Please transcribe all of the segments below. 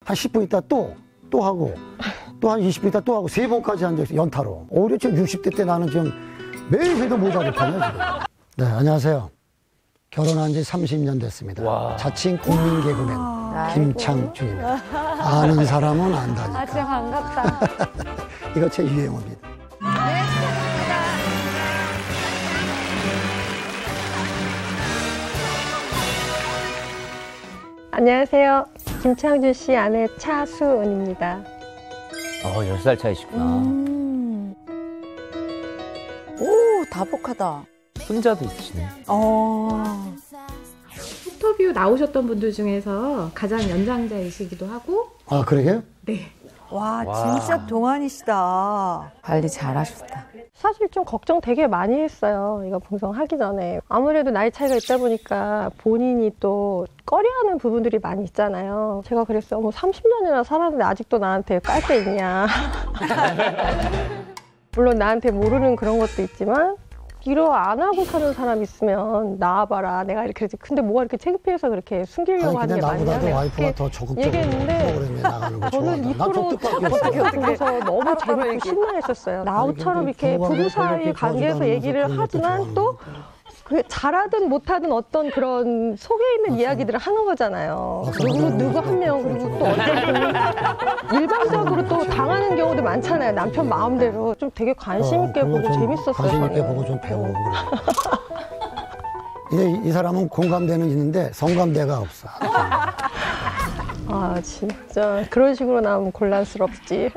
한 10분 있다 또 하고 또 한 20분 있다 또 하고 3번까지 앉아있어 연타로. 오히려 지금 60대 때 나는 지금 매일 해도 모자를 파냐 지금. 네, 안녕하세요. 결혼한 지 30년 됐습니다. 와. 자칭 국민 개그맨 김창준입니다. 아는 사람은 안다니까. 아, 진짜 반갑다. 이거 제 유행어입니다. 네, 시작합니다. 안녕하세요. 김창준 씨 아내 차수은입니다. 10살 차이시구나. 오, 다복하다. 손자도 있으시네. 인터뷰 나오셨던 분들 중에서 가장 연장자이시기도 하고. 아, 그러게요? 네. 와, 진짜 동안이시다. 관리 잘하셨다. 사실 좀 걱정 되게 많이 했어요. 이거 방송하기 전에. 아무래도 나이 차이가 있다 보니까 본인이 또 꺼려하는 부분들이 많이 있잖아요. 제가 그랬어요. 30년이나 살았는데 아직도 나한테 깔 게 있냐. 물론 나한테 모르는 그런 것도 있지만 이러 안 하고 사는 사람 있으면 나와봐라. 내가 이렇게 했지. 근데 뭐가 이렇게 창피해서 그렇게 숨기려고 하는 게 맞냐. 나보다도 와이프가 더 적극적으로 프로그램에 나가는 거 저는 이 프로그램에서 너무 재밌고 신나했었어요. 나우처럼 이렇게 부부 사이 관계에서 얘기를 하지만 또 그 잘하든 못하든 어떤 그런 속에 있는 이야기들을 하는 거잖아요. 누구 한 명, 그리고 또 어떤 일반적으로 또 당하는 경우도 많잖아요. 남편 마음대로. 좀 되게 관심 있게 보고 재밌었어요. 관심 있게 보고 좀 배우고 그래. 이 사람은 공감대는 있는데 성감대가 없어. 아, 진짜 그런 식으로 나오면 곤란스럽지.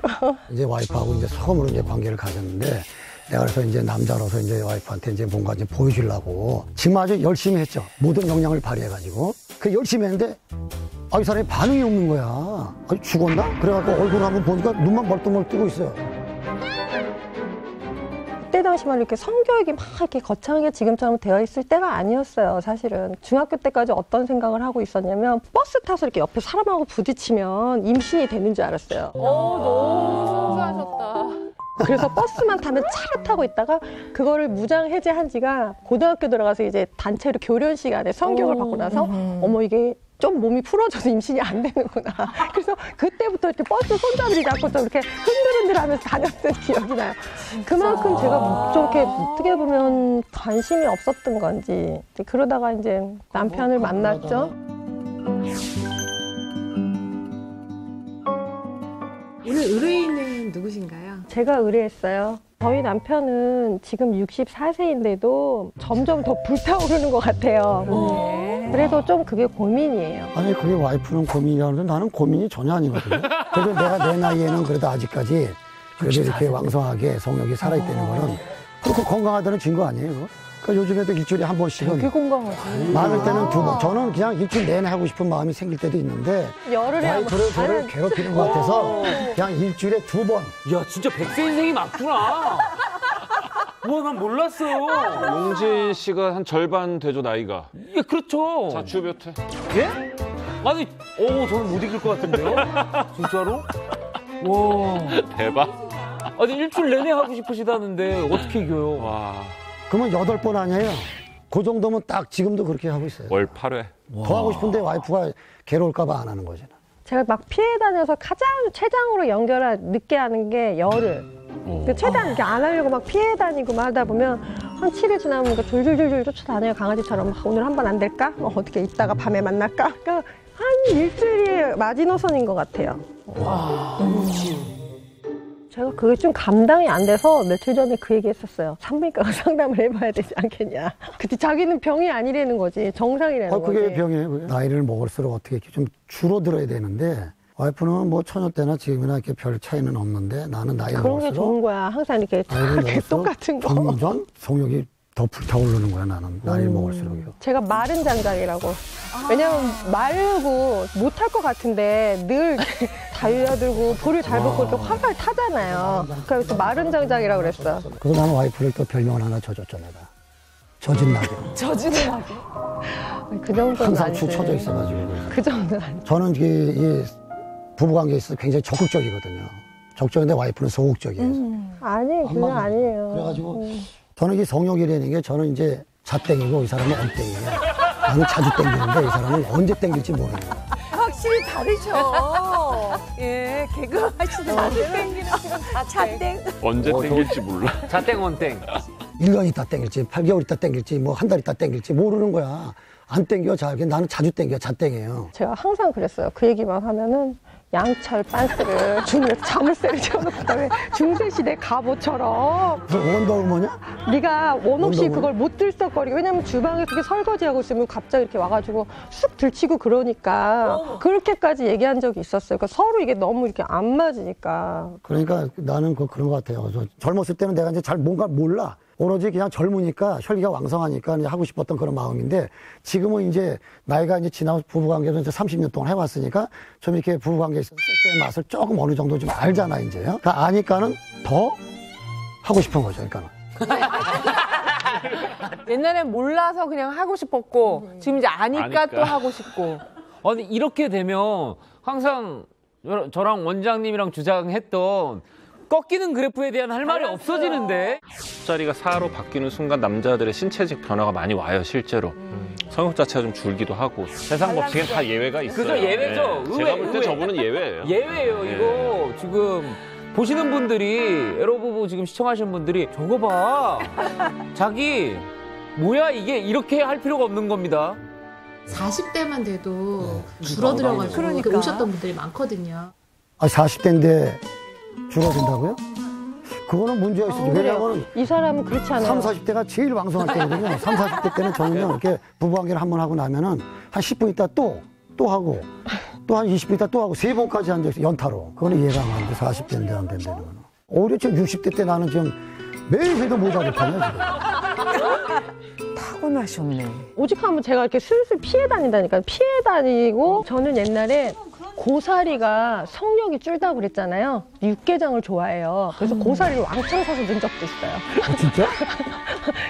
이제 와이프하고 이제 처음으로 이제 관계를 가졌는데 내가 그래서 이제 남자로서 이제 와이프한테 이제 뭔가 이제 보여주려고 지금 아주 열심히 했죠. 모든 역량을 발휘해가지고 그 열심히 했는데 이 사람이 반응이 없는 거야. 죽었나? 그래갖고 얼굴 한번 보니까 눈만 멀뚱멀 뜨고 있어요. 그때 당시만 이렇게 성교육이 막 이렇게 거창하게 지금처럼 되어 있을 때가 아니었어요. 사실은 중학교 때까지 어떤 생각을 하고 있었냐면 버스 타서 이렇게 옆에 사람하고 부딪히면 임신이 되는 줄 알았어요. 너무 순수하셨다. 그래서 버스만 타면 차를 타고 있다가 그거를 무장 해제한 지가 고등학교 들어가서 이제 단체로 교련 시간에 성교육을 받고 나서 어머 이게 좀 몸이 풀어져서 임신이 안 되는구나. 그래서 그때부터 이렇게 버스 손잡이를 잡고 좀 이렇게 흔들흔들하면서 다녔던 기억이 나요. 그만큼 제가 좀 이렇게 어떻게 보면 관심이 없었던 건지 그러다가 이제 남편을 만났죠. 오늘 의뢰인은 누구신가요? 제가 의뢰했어요. 저희 남편은 지금 64세인데도 점점 더 불타오르는 것 같아요. 그래서 좀 그게 고민이에요. 아니 그게 와이프는 고민이라는데 나는 고민이 전혀 아니거든요. 그래도 내가 내 나이에는 그래도 아직까지 그래도 이렇게 왕성하게 성욕이 살아있다는 거는 그렇게 건강하다는 증거 아니에요. 그거? 그러니까 요즘에도 일주일에 한 번씩은 되게 건강하지. 많을 때는 2번. 저는 그냥 일주일 내내 하고 싶은 마음이 생길 때도 있는데 와이프를 저를 괴롭히는 것 같아서 그냥 일주일에 2번. 야, 진짜 100세 인생이 맞구나. 뭐, 난 몰랐어. 용진 씨가 한 절반 되죠, 나이가. 예, 그렇죠. 자취교태. 예? 아니, 저는 못 이길 것 같은데요? 진짜로? 와. 대박. 아니, 일주일 내내 하고 싶으시다는데 어떻게 이겨요? 와. 그러면 8번 아니에요. 그 정도면 딱 지금도 그렇게 하고 있어요. 월 8회. 더 하고 싶은데 와이프가 괴로울까 봐 안 하는 거잖아. 제가 막 피해 다녀서 가장 최장으로 늦게 하는 게 열흘. 최대한 이렇게 안 하려고 막 피해 다니고 막 하다 보면 한 7일 지나면 줄줄줄줄 쫓아다녀요. 강아지처럼 오늘 한 번 안 될까? 어떻게 이따가 밤에 만날까? 그러니까 한 일주일이 마지노선인 것 같아요. 제가 그게 좀 감당이 안 돼서 며칠 전에 그 얘기 했었어요. 산부인과가 상담을 해봐야 되지 않겠냐. 근데 자기는 병이 아니라는 거지. 정상이라는 거지. 그게 병이에요. 그게. 나이를 먹을수록 어떻게 이렇게 좀 줄어들어야 되는데 와이프는 뭐 처녀 때나 지금이나 이렇게 별 차이는 없는데 나는 나이를 그런 게 먹을수록 좋은 거야. 항상 이렇게 똑같은 거. 점점 성욕이 더 불타오르는 거야 나는. 나이를 먹을수록요. 제가 마른 장작이라고. 왜냐면 마르고 못할 것 같은데 늘 달려들고 볼을 잘 벗고 이렇게 화살 타잖아요. 그래서 마른 장작이라고 그랬어. 그래서 나는 와이프를 또 별명을 하나 줘줬죠 내가. 젖은 낙엽. 젖은 낙엽. 그 정도는 항상 아니지. 축 처져 있어가지고. 그 정도는 아니지. 저는 이 부부관계에 있어서 굉장히 적극적이거든요. 적극적인데 와이프는 소극적이에요. 아니, 그건 아니에요. 그래가지고 저는 이 성욕이라는 게 저는 이제 잣땡이고 이 사람은 언땡이에요. 나는 자주 땡기는데 이 사람은 언제 땡길지 모르는 거예요. 확실히 다르죠. 예, 개그 하시는 분들은 자땡. 언제 땡길지 몰라. 자땡 원땡. 1년 있다 땡길지, 8개월 있다 땡길지, 뭐 한 달 있다 땡길지 모르는 거야. 안 땡겨, 잘. 나는 자주 땡겨, 자땡이에요. 제가 항상 그랬어요. 그 얘기만 하면은 양철 빤스를 자물쇠를 채워놓고 그다음에 중세시대 갑옷처럼 너 원더우먼이야? 네가 원 없이 원더우먼? 그걸 못 들썩거리고 왜냐면 주방에서 이렇게 설거지하고 있으면 갑자기 이렇게 와가지고 쑥 들치고 그러니까 그렇게까지 얘기한 적이 있었어요. 그러니까 서로 이게 너무 이렇게 안 맞으니까. 그러니까 나는 그런 것 같아요. 젊었을 때는 내가 이제 잘 뭔가 몰라. 오로지 그냥 젊으니까 혈기가 왕성하니까 이제 하고 싶었던 그런 마음인데 지금은 이제 나이가 이제 지나고 부부관계도 이제 30년 동안 해왔으니까 좀 이렇게 부부관계에 있어서 섹스의 맛을 조금 어느 정도 좀 알잖아, 이제요. 그러니까 아니까는 더 하고 싶은 거죠, 그러니까는. 옛날엔 몰라서 그냥 하고 싶었고 지금 이제 아니까 또 하고 싶고. 아니 이렇게 되면 항상 저랑 원장님이랑 주장했던 꺾이는 그래프에 대한 할 말이 없어지는데. 자리가 4로 바뀌는 순간 남자들의 신체적 변화가 많이 와요, 실제로. 성욕 자체가 좀 줄기도 하고. 세상 법칙엔 다 예외가 있어요. 그죠, 예외죠. 네. 제가 볼 때 저분은 예외예요. 예외예요. 예. 이거 지금 보시는 분들이 에러부부 지금 시청하시는 분들이 저거 봐. 자기 뭐야 이게 이렇게 할 필요가 없는 겁니다. 40대만 돼도 줄어들어가지고 그러니까. 이렇게 오셨던 분들이 많거든요. 아, 40대인데 줄어든다고요? 그거는 문제가 있어요. 왜냐하면 이 사람은 그렇지 않아요. 30, 40대가 제일 왕성할 때거든요. 30, 40대 때는 저는요, 이렇게 부부관계를 한 번 하고 나면은 한 10분 있다 또 하고, 또 한 20분 있다 또 하고, 3번까지 한 적이 있어요, 연타로. 그거는 이해가 안 돼, 40대인데 안 된다는 거는. 오히려 지금 60대 때 나는 지금 매일 해도 모자를 파냐, 지금. 타고나셨네. 오직하면 제가 이렇게 슬슬 피해 다닌다니까. 피해 다니고 저는 옛날에 고사리가 성욕이 줄다고 그랬잖아요. 육개장을 좋아해요. 그래서 고사리를 왕창 사서 넣은 적도 있어요. 아, 진짜?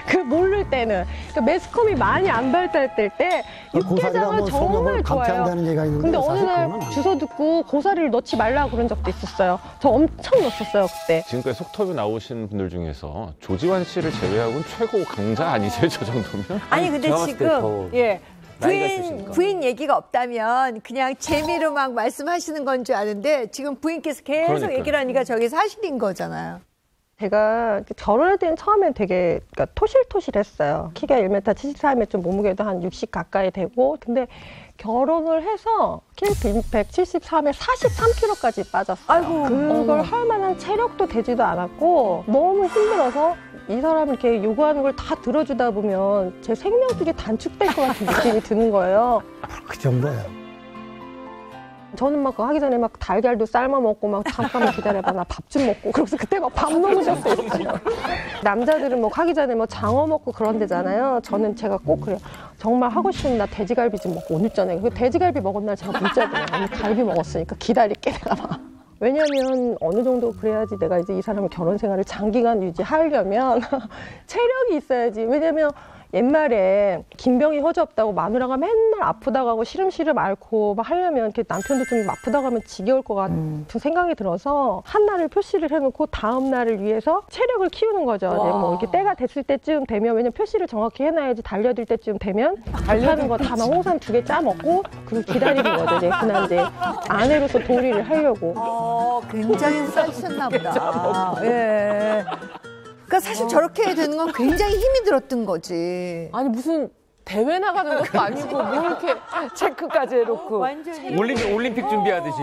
그 모를 때는. 그러니까 매스컴이 많이 안 발달될 때 고사리가 육개장을 뭐 정말 성욕을 좋아해요. 감퇴한다는 얘기가 있는데 근데 어느 사실 날 그거는 아니에요. 주소 듣고 고사리를 넣지 말라고 그런 적도 있었어요. 저 엄청 넣었었어요, 그때. 지금까지 속터뷰 나오신 분들 중에서 조지환 씨를 제외하고는 최고 강자 아니세요, 저 정도면? 아니 근데 제가 봤을 때 더 지금 예. 나이가 있으시니까. 부인 얘기가 없다면 그냥 재미로 막 말씀하시는 건 줄 아는데 지금 부인께서 계속 그러니까요. 얘기를 하니까 저게 사실인 거잖아요. 제가 결혼할 때는 처음엔 되게 그러니까 토실토실했어요. 키가 1m 73에 좀 몸무게도 한 60 가까이 되고 근데 결혼을 해서 키 173에 43kg까지 빠졌어요. 아이고. 그걸 할 만한 체력도 되지도 않았고 너무 힘들어서 이 사람이 이렇게 요구하는 걸 다 들어주다 보면 제 생명줄이 단축될 것 같은 느낌이 드는 거예요. 그 정도야. 저는 막 그거 하기 전에 막 달걀도 삶아 먹고 막 잠깐만 기다려봐 나 밥 좀 먹고 그러면서 그때 막 밥 너무 줬어요. 남자들은 뭐 하기 전에 뭐 장어 먹고 그런 데잖아요. 저는 제가 꼭 그래요. 정말 하고 싶으면 나 돼지갈비 좀 먹고 오늘 저녁에 그 돼지갈비 먹은 날 제가 문자 드려요. 오늘 갈비 먹었으니까 기다릴게 내가 막. 왜냐면 어느 정도 그래야지 내가 이제 이 사람의 결혼 생활을 장기간 유지하려면 체력이 있어야지. 왜냐면 옛말에 김병이 허지없다고 마누라가 맨날 아프다고 하고 시름시름 앓고 막 하려면 이렇게 남편도 좀 아프다고 하면 지겨울 것 같은 생각이 들어서 한 날을 표시를 해놓고 다음 날을 위해서 체력을 키우는 거죠. 네, 뭐 이렇게 때가 됐을 때쯤 되면 왜냐면 표시를 정확히 해놔야지 달려들 때쯤 되면 달려는 거 다 막 홍삼 2개 짜 먹고 그리고 기다리는 거죠. 이제 그날 이제 아내로서 도리를 하려고. 굉장히 싸우셨나 보다. 예. 그러니까 사실 저렇게 되는 건 굉장히 힘이 들었던 거지. 아니 무슨 대회 나가는 것도 아니고 뭐 이렇게 체크까지 해놓고 완전히. 올림픽 준비하듯이.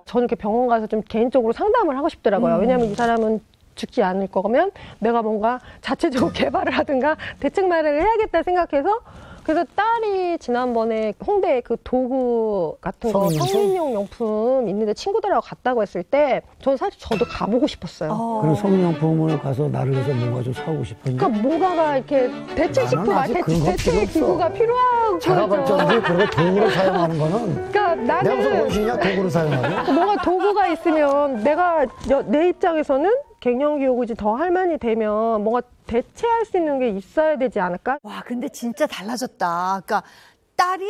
저는 이렇게 병원 가서 좀 개인적으로 상담을 하고 싶더라고요. 왜냐하면 이 사람은 죽지 않을 거면 내가 뭔가 자체적으로 개발을 하든가 대책 마련을 해야겠다 생각해서 그래서 딸이 지난번에 홍대에 그 도구 같은 거 성인용 용품 있는데 친구들하고 갔다고 했을 때 저는 사실 저도 가보고 싶었어요. 그런 성인용품을 가서 나를 위해서 뭔가 좀 사고 싶은데. 그러니까 뭔가가 이렇게 대체식품, 나는 아직 그런 거 대체 필요 없어. 기구가 필요한 자가 거죠. 발전기 그런 도구를 사용하는 거는 그러니까 내가 무슨 나는 원신이야 도구를 사용하는? 뭔가 도구가 있으면 내가 내 입장에서는 갱년기 오고 이제 더 할만이 되면 뭔가 대체할 수 있는 게 있어야 되지 않을까? 와, 근데 진짜 달라졌다. 그러니까 딸이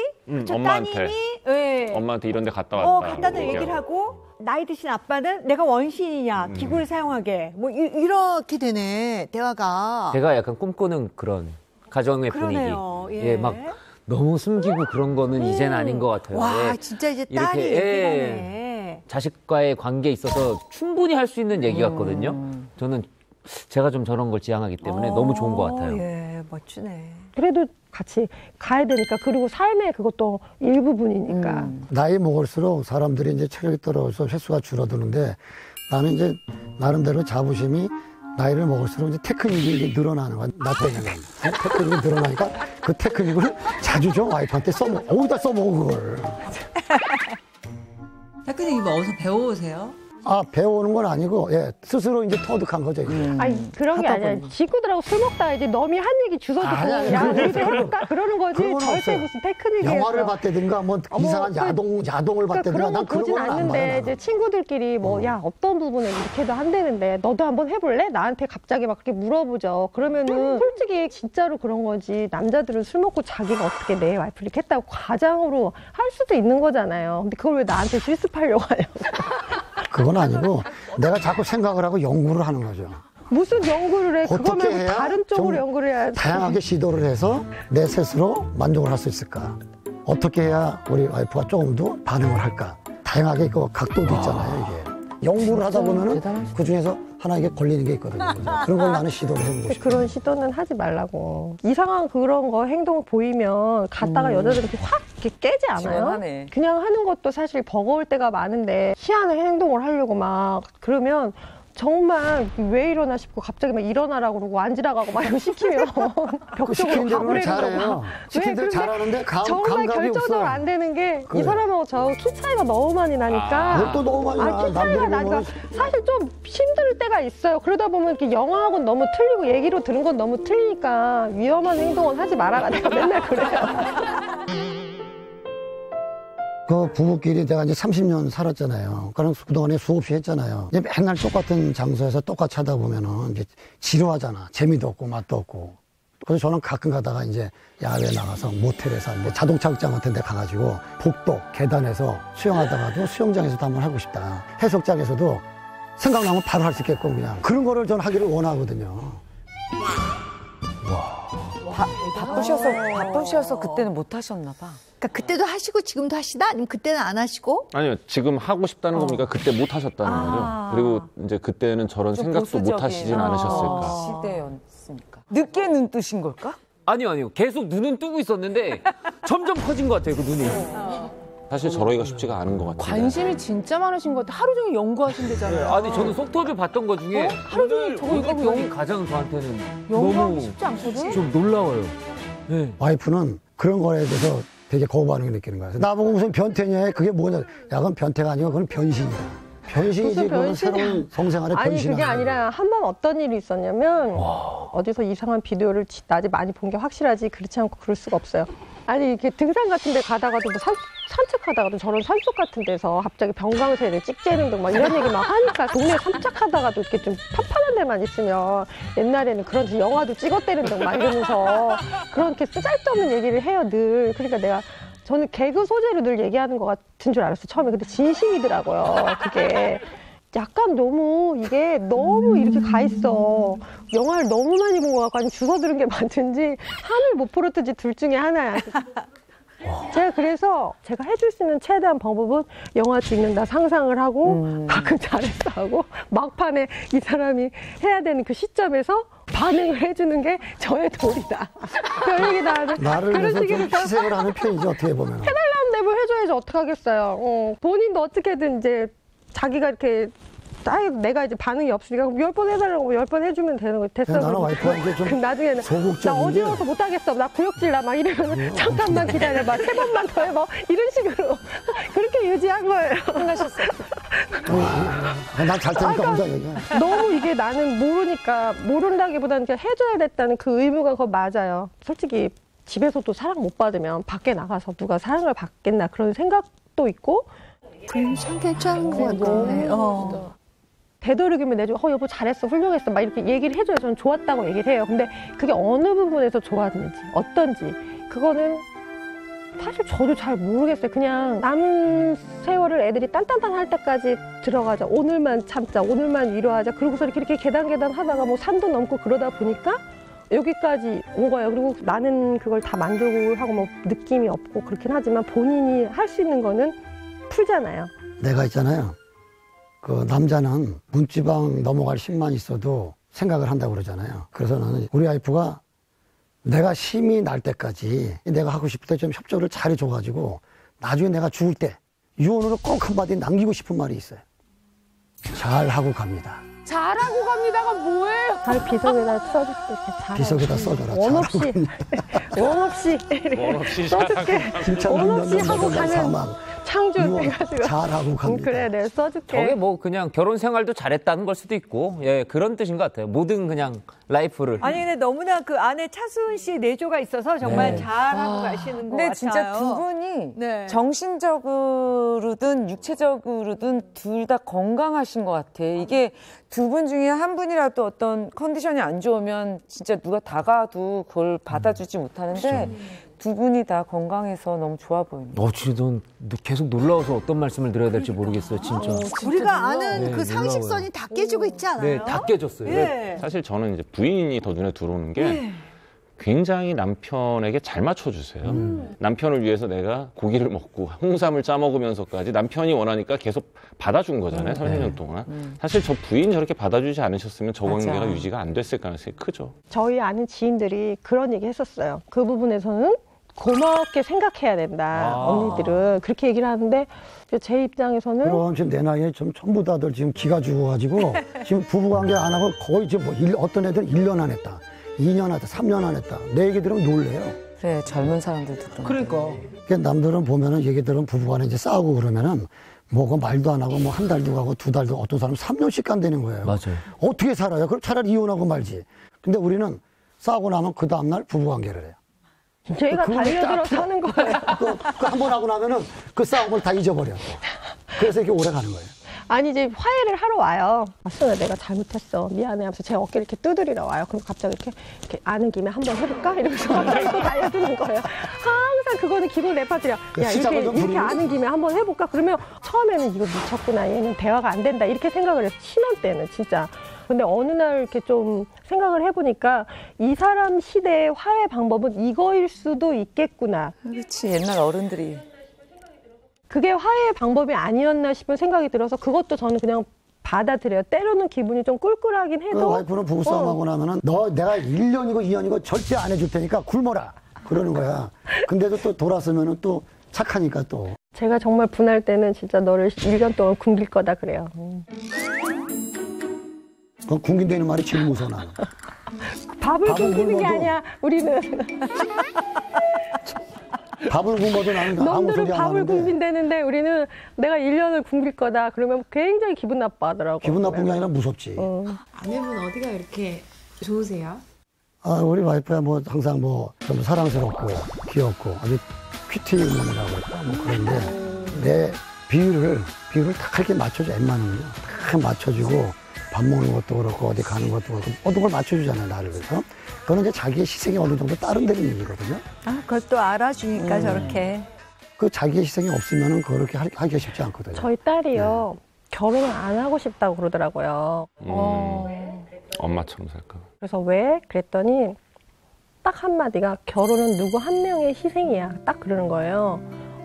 저 엄마한테. 따님이 예. 엄마한테 이런 데 갔다 왔다. 갔다는 얘기를 하고 나이 드신 아빠는 내가 원신이냐 기구를 사용하게 뭐 이렇게 되네 대화가. 제가 약간 꿈꾸는 그런 가정의 그러네요. 분위기. 예. 막 너무 숨기고 그런 거는 이젠 아닌 것 같아요. 와 예. 진짜 이제 이렇게, 딸이 예. 얘기하네. 자식과의 관계에 있어서 충분히 할 수 있는 얘기 같거든요. 저는 제가 좀 저런 걸 지향하기 때문에 너무 좋은 것 같아요. 예, 멋지네. 그래도 같이 가야 되니까. 그리고 삶의 그것도 일부분이니까. 나이 먹을수록 사람들이 이제 체력이 떨어져서 횟수가 줄어드는데 나는 이제 나름대로 자부심이 나이를 먹을수록 이제 테크닉이 이제 늘어나는 거야. 나 때문에. 테크닉이 늘어나니까 그 테크닉을 자주 좀 와이프한테 써먹어. 어디다 써먹어, 그걸. 테크닉 이거 어디서 배워오세요? 아, 배우는 건 아니고, 예, 스스로 이제 터득한 거죠, 이제. 아니, 그런 게 아니라 친구들하고 술 먹다가 이제 너미 한 얘기 주워듣고 야, 우리도 해볼까? 그러는 거지. 그런 건 절대 없어요. 무슨 테크닉이에요. 영화를 봤다든가, 뭐, 이상한 야동을 봤다든가, 그런 거 난 그런 보진 건 안 않는데 봐요. 이제 친구들끼리 뭐 야 어떤 부분에 이렇게도 한다는데 너도 한번 해볼래? 나한테 갑자기 막 그렇게 물어보죠. 그러면은 솔직히 진짜로 그런 거지. 남자들은 술 먹고 자기가 어떻게 내 와이프를 이렇게 했다고 과장으로 할 수도 있는 거잖아요. 근데 그걸 왜 나한테 실습하려고 하냐고. 그건 아니고, 내가 자꾸 생각을 하고 연구를 하는 거죠. 무슨 연구를 해? 그거 어떻게 말고 해야 다른 쪽으로 좀 연구를 해야지. 다양하게 시도를 해서 내 스스로 만족을 할 수 있을까? 어떻게 해야 우리 와이프가 조금 더 반응을 할까? 다양하게 그 각도도 있잖아요, 이게. 연구를 하다 보면은 그 중에서 하나 이게 걸리는 게 있거든요. 그런 걸 나는 시도를 해보고 싶어요. 그런 시도는 하지 말라고. 이상한 그런 거 행동 보이면 갔다가 여자들은 이렇게 확 이렇게 깨지 않아요? 지원하네. 그냥 하는 것도 사실 버거울 때가 많은데 희한한 행동을 하려고 막 그러면 정말 왜 이러나 싶고 갑자기 막 일어나라고 그러고 앉으라고 하고 막 이거 시키면 벽 시키는 쪽으로 대로는 가버리는 잘해요. 거고. 시키는 대로 잘하는데 정말 감각이 결정적으로 없어. 안 되는 게 이 그래. 사람하고 저 키 차이가 너무 많이 나니까. 그것도 너무 많이 나. 키 차이가 남들이 나니까 보면 사실 좀 힘들 때가 있어요. 그러다 보면 이렇게 영화하고는 너무 틀리고 얘기로 들은 건 너무 틀리니까 위험한 행동은 하지 말아가. 내가 맨날 그래요. 그 부부끼리 내가 이제 30년 살았잖아요. 그럼 그동안에 수없이 했잖아요. 이제 맨날 똑같은 장소에서 똑같이 하다 보면은 이제 지루하잖아. 재미도 없고 맛도 없고. 그래서 저는 가끔 가다가 이제 야외에 나가서 모텔에서 뭐 자동차 극장 같은 데 가가지고 복도 계단에서 수영하다가도 수영장에서도 한번 하고 싶다. 해수욕장에서도 생각나면 바로 할 수 있게끔 그냥 그런 거를 저는 하기를 원하거든요. 바쁘셔서 그때는 못 하셨나 봐. 그러니까 그때도 하시고 지금도 하시나? 아니면 그때는 안 하시고? 아니요, 지금 하고 싶다는 겁니까? 그때 못 하셨다는 거죠. 그리고 이제 그때는 저런 생각도 못 하시진 않으셨을까. 시대였으니까. 늦게 눈 뜨신 걸까? 아니요. 계속 눈은 뜨고 있었는데 점점 커진 것 같아요, 그 눈이. 사실 저러기가 쉽지가 않은 것 같아요. 관심이 진짜 많으신 것 같아. 하루 종일 연구하신대잖아요. 아니, 저는 속터뷰 봤던 것 중에 하루 종일 저거 이거 오늘 가장 저한테는 연구하기 너무 쉽지 않거든? 좀 놀라워요. 네. 와이프는 그런 거에 대해서 되게 거부 반응을 느끼는 거야. 나보고 무슨 변태냐? 그게 뭐냐? 야, 그건 변태가 아니고 그건 변신이다. 변신이지, 무슨 그건 변신이야. 새로운 성생활의 아니 변신. 그게 아니라 한 번 어떤 일이 있었냐면 어디서 이상한 비디오를 낮에 많이 본 게 확실하지 그렇지 않고 그럴 수가 없어요. 아니 이렇게 등산 같은 데 가다가도 뭐 산책하다가도 저런 산속 같은 데서 갑자기 병강세를 찍재는 등 막 이런 얘기 막 하니까 동네 산책하다가도 이렇게 좀 판판한 데만 있으면 옛날에는 그런 영화도 찍었대는 등 막 이러면서 그렇게 쓰잘데없는 얘기를 해요 늘. 그러니까 저는 개그 소재로 늘 얘기하는 것 같은 줄 알았어요 처음에. 근데 진심이더라고요 그게. 약간 너무 이게 너무 이렇게 가 있어. 영화를 너무 많이 본 것 같고 아니면 주워 들은 게 많든지 한을 못 풀었든지 둘 중에 하나야. 제가 그래서 제가 해줄 수 있는 최대한 방법은 영화 찍는다 상상을 하고 가끔 잘했어 하고 막판에 이 사람이 해야 되는 그 시점에서 반응을 해주는 게 저의 도리다. 별 얘기 다 하는 나를 그런 위해서 좀 식이니까 희생을 하는 편이죠, 어떻게 보면. 해달라는 대로 해줘야지 어떡하겠어요. 본인도 어떻게든 이제 자기가 이렇게 내가 이제 반응이 없으니까 10번 해달라고 10번 해주면 되는 거 됐어. 나는 와이프가 이제 좀 그럼 나중에는 소극적인 나 게 어지러워서 못하겠어. 나 구역질 나 막 이러면 잠깐만 기다려봐. 3번만 더 해봐. 이런 식으로 그렇게 유지한 거예요. 끝나셨어요. 난 잘 테니까 혼자 얘기해. 너무 이게 나는 모른다기보다는 그냥 해줘야 됐다는 그 의무가 그거 맞아요. 솔직히 집에서도 사랑 못 받으면 밖에 나가서 누가 사랑을 받겠나 그런 생각도 있고 참 괜찮은 것 같네. 되도록이면 내주고 여보 잘했어 훌륭했어 막 이렇게 얘기를 해줘야 저는 좋았다고 얘기를 해요. 근데 그게 어느 부분에서 좋았는지 어떤지 그거는 사실 저도 잘 모르겠어요. 그냥 남은 세월을 애들이 딴딴딴 할 때까지 들어가자. 오늘만 참자. 오늘만 위로하자. 그러고서 이렇게 계단 하다가 뭐 산도 넘고 그러다 보니까 여기까지 온 거예요. 그리고 나는 그걸 다 만족을 하고 뭐 느낌이 없고 그렇긴 하지만 본인이 할 수 있는 거는 풀잖아요. 내가 있잖아요. 그 남자는 문지방 넘어갈 힘만 있어도 생각을 한다고 그러잖아요. 그래서 나는 우리 와이프가 내가 힘이 날 때까지 내가 하고 싶을 때 좀 협조를 잘해줘가지고 나중에 내가 죽을 때 유언으로 꼭 한마디 남기고 싶은 말이 있어요. 잘하고 갑니다. 잘하고 갑니다가 뭐예요? 잘 비석에다 써줄게. 이렇게 잘하고. 비석에다 써줘라. 원 없이 원 없이 원 없이 써줄게. 원 없이 하고 가는 사망. 창조 해가지고. 잘하고 갑니다. 그래, 내가 써줄게. 저게 뭐 그냥 결혼 생활도 잘했다는 걸 수도 있고, 예, 그런 뜻인 것 같아요. 모든 그냥 라이프를. 아니 근데 너무나 그 안에 차수은 씨 내조가 있어서 정말 네. 잘하고 가시는 것 근데 같아요. 진짜 두 분이 네. 정신적으로든 육체적으로든 둘 다 건강하신 것 같아. 이게 두 분 중에 한 분이라도 어떤 컨디션이 안 좋으면 진짜 누가 다가도 그걸 받아주지 못하는데 두 분이 다 건강해서 너무 좋아 보입니다. 진짜 넌 계속 놀라워서 어떤 말씀을 드려야 될지 모르겠어요, 진짜. 우리가 아는 네, 그 놀라워요. 상식선이 다 깨지고 있지 않아요? 네, 다 깨졌어요. 예. 사실 저는 이제 부인이 더 눈에 들어오는 게 굉장히 남편에게 잘 맞춰주세요. 남편을 위해서 내가 고기를 먹고 홍삼을 짜 먹으면서까지 남편이 원하니까 계속 받아준 거잖아요. 30년 동안. 사실 저 부인 저렇게 받아주지 않으셨으면 저 관계가 맞아. 유지가 안 됐을 가능성이 크죠. 저희 아는 지인들이 그런 얘기 했었어요. 그 부분에서는 고맙게 생각해야 된다. 언니들은 그렇게 얘기를 하는데 제 입장에서는 그럼 지금 내 나이에 좀 전부 다들 지금 기가 죽어가지고 지금 부부관계 안 하고 거의 지금 뭐 어떤 애들은 1년 안 했다. 2년 안 했다. 3년 안 했다. 내 얘기 들으면 놀래요. 그래, 젊은 사람들도 그런 그러니까. 그러니까 남들은 보면은 얘기들은 부부간에 이제 싸우고 그러면은 뭐가 말도 안 하고 뭐 한 달도 가고 두 달도 어떤 사람은 3년씩 간다는 거예요. 맞아요. 어떻게 살아요? 그럼 차라리 이혼하고 말지. 근데 우리는 싸우고 나면 그 다음날 부부관계를 해요. 저희가 그거 달려들어서 하는 거예요. 그 한 번 하고 나면은 그 싸움을 다 잊어버려. 그래서 이렇게 오래 가는 거예요. 아니 이제 화해를 하러 와요. 수연아 내가 잘못했어. 미안해 하면서 제 어깨를 이렇게 두드리러 와요. 그럼 갑자기 이렇게 아는 김에 한번 해볼까? 이러면서 갑자기 또 달려드는 거예요. 항상 그거는 기본 레파토리야. 야 이렇게 아는 김에 한번 해볼까? 그러면 처음에는 이거 미쳤구나. 얘는 대화가 안 된다. 이렇게 생각을 해서 신혼 때는 진짜. 근데 어느 날 이렇게 좀 생각을 해보니까 이 사람 시대의 화해 방법은 이거일 수도 있겠구나. 그렇지, 옛날 어른들이. 그게 화해의 방법이 아니었나 싶은 생각이 들어서 그것도 저는 그냥 받아들여요. 때로는 기분이 좀 꿀꿀하긴 그 해도. 와이프는 부부싸움하고 나면은 내가 1년이고 2년이고 절대 안 해줄 테니까 굶어라. 그러는 거야. 근데도 또 돌아서면은 또 착하니까 또. 제가 정말 분할 때는 진짜 너를 1년 동안 굶길 거다 그래요. 그 굶긴다는 말이 제일 무서워 나는. 밥을 굶기는 게 굶어도- 아니야. 우리는. 밥을 굶어도 나는 아무 놈들은 소리 안 밥을 하는데 굶긴다는데 우리는 내가 1년을 굶길 거다. 그러면 굉장히 기분 나빠하더라고. 기분 나쁜 게 아니라 무섭지. 아내분 어디가 이렇게 좋으세요? 우리 와이프야 뭐 항상 뭐 좀 사랑스럽고 귀엽고 아주 퀴트 있는 놈이라고 뭐 그런데 내 비율을 딱 이렇게 맞춰줘. 웬만하면요. 딱 맞춰주고 밥 먹는 것도 그렇고 어디 가는 것도 그렇고 모든 걸 맞춰주잖아요. 나를 그래서 그거는 이제 자기의 희생이 어느 정도 따른다는 얘기거든요. 아, 그걸 또 알아주니까 저렇게. 그 자기의 희생이 없으면은 그렇게 하기가 쉽지 않거든요. 저희 딸이요. 결혼을 안 하고 싶다고 그러더라고요. 엄마처럼 살까. 그래서 왜? 그랬더니 딱 한마디가 결혼은 누구 한 명의 희생이야. 딱 그러는 거예요.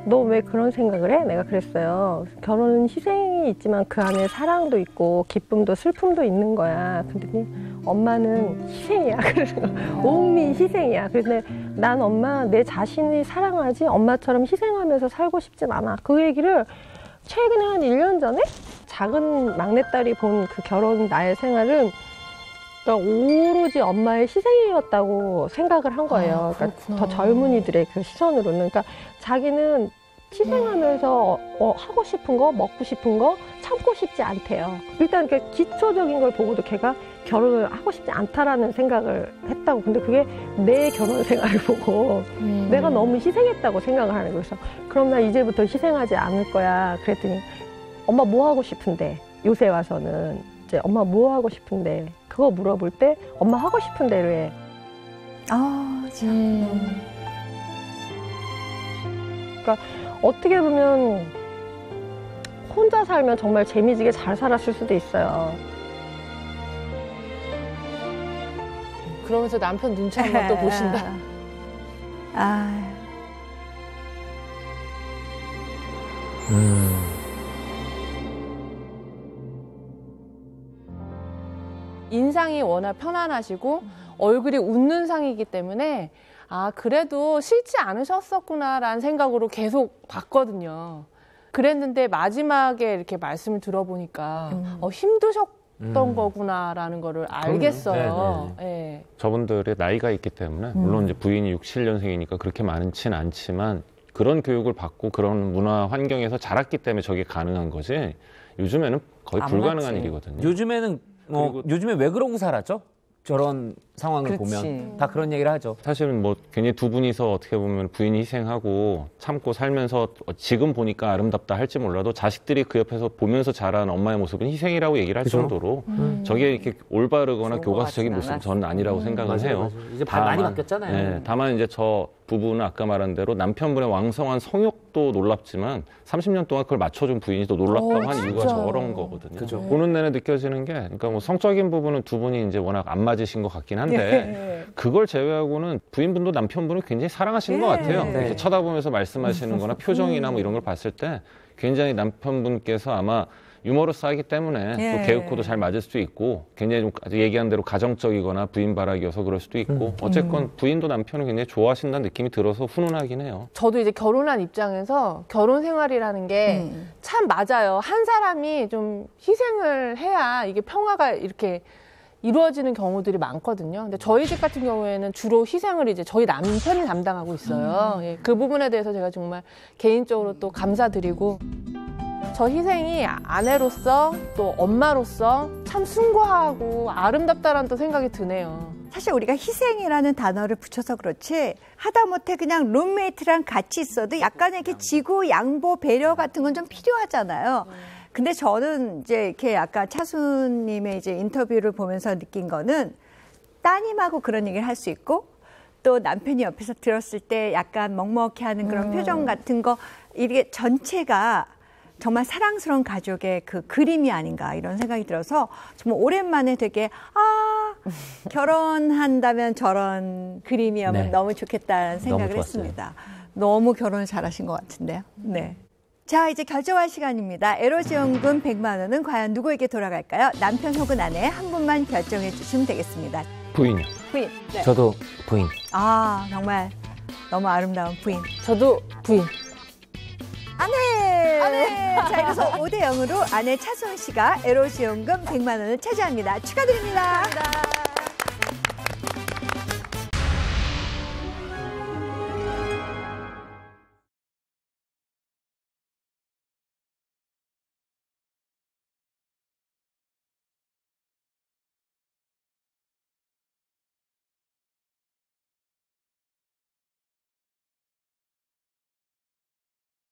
너 왜 그런 생각을 해? 내가 그랬어요. 결혼은 희생이 있지만 그 안에 사랑도 있고 기쁨도 슬픔도 있는 거야. 그랬더니 엄마는 희생이야. 그래서 온미 희생이야. 그래서 난 엄마 내 자신이 사랑하지 엄마처럼 희생하면서 살고 싶진 않아. 그 얘기를 최근에 한 1년 전에 작은 막내딸이 본 그 결혼 나의 생활은 그러니까 오로지 엄마의 희생이었다고 생각을 한 거예요. 그러니까 더 젊은이들의 그 시선으로는. 그러니까 자기는 희생하면서 하고 싶은 거, 먹고 싶은 거 참고 싶지 않대요. 일단 그 기초적인 걸 보고도 걔가 결혼을 하고 싶지 않다라는 생각을 했다고. 근데 그게 내 결혼 생활을 보고 내가 너무 희생했다고 생각을 하는 거예요. 그래서 그럼 나 이제부터 희생하지 않을 거야. 그랬더니 엄마 뭐 하고 싶은데? 요새 와서는 이제 엄마 뭐 하고 싶은데? 그거 물어볼 때 엄마 하고 싶은 대로 해. 아, 참. 그러니까 어떻게 보면 혼자 살면 정말 재미지게 잘 살았을 수도 있어요. 그러면서 남편 눈치 한번 또 보신다. 아, 인상이 워낙 편안하시고 얼굴이 웃는 상이기 때문에 아 그래도 싫지 않으셨었구나라는 생각으로 계속 봤거든요. 그랬는데 마지막에 이렇게 말씀을 들어보니까 힘드셨던 거구나라는 거를 알겠어요. 네. 저분들의 나이가 있기 때문에 물론 이제 부인이 67년생이니까 그렇게 많지는 않지만 그런 교육을 받고 그런 문화 환경에서 자랐기 때문에 저게 가능한 거지 요즘에는 거의 불가능한 일이거든요. 요즘에는 요즘에 왜 그러고 살았죠? 저런 상황을 그렇지. 보면 다 그런 얘기를 하죠. 사실은 뭐 괜히 두 분이서 어떻게 보면 부인이 희생하고 참고 살면서 지금 보니까 아름답다 할지 몰라도 자식들이 그 옆에서 보면서 자란 엄마의 모습은 희생이라고 얘기를 할 그죠? 정도로 저게 이렇게 올바르거나 교과서적인 모습은 저는 아니라고 생각을 해요. 맞아요. 이제 많이 바뀌었잖아요. 네, 다만 이제 저 부부는 아까 말한 대로 남편분의 왕성한 성욕도 놀랍지만 30년 동안 그걸 맞춰준 부인이 또 놀랍다고 한 이유가 저런 거거든요. 그죠. 보는 내내 느껴지는 게 그러니까 뭐 성적인 부분은 두 분이 이제 워낙 안 맞으신 것 같긴 한데 그걸 제외하고는 부인분도 남편분을 굉장히 사랑하시는 것 같아요. 이렇게 쳐다보면서 말씀하시는 거나 표정이나 뭐 이런 걸 봤을 때 굉장히 남편분께서 아마 유머러스하기 때문에 또 개그코도 잘 맞을 수도 있고 굉장히 좀 얘기한 대로 가정적이거나 부인 바라기여서 그럴 수도 있고 어쨌건 부인도 남편을 굉장히 좋아하신다는 느낌이 들어서 훈훈하긴 해요. 저도 이제 결혼한 입장에서 결혼 생활이라는 게 참 맞아요. 한 사람이 좀 희생을 해야 이게 평화가 이렇게 이루어지는 경우들이 많거든요. 근데 저희 집 같은 경우에는 주로 희생을 이제 저희 남편이 담당하고 있어요. 예, 그 부분에 대해서 제가 정말 개인적으로 또 감사드리고 저 희생이 아내로서 또 엄마로서 참 숭고하고 아름답다라는 또 생각이 드네요. 사실 우리가 희생이라는 단어를 붙여서 그렇지 하다못해 그냥 룸메이트랑 같이 있어도 약간의 이렇게 지구 양보 배려 같은 건 좀 필요하잖아요. 근데 저는 이제 이렇게 아까 차수님의 이제 인터뷰를 보면서 느낀 거는 따님하고 그런 얘기를 할 수 있고 또 남편이 옆에서 들었을 때 약간 먹먹해하는 그런 표정 같은 거 이게 전체가 정말 사랑스러운 가족의 그 그림이 아닌가 이런 생각이 들어서 정말 오랜만에 되게 결혼한다면 저런 그림이면 너무 좋겠다는 생각을 했습니다. 너무 결혼을 잘하신 것 같은데요. 네. 자, 이제 결정할 시간입니다. 에로지원금 100만 원은 과연 누구에게 돌아갈까요? 남편 혹은 아내 한 분만 결정해 주시면 되겠습니다. 부인이요. 부인. 네. 저도 부인. 아, 정말 너무 아름다운 부인. 저도 부인. 아내! 자, 이래서 5대 0으로 아내 차수은 씨가 에로지원금 100만 원을 차지합니다. 축하드립니다.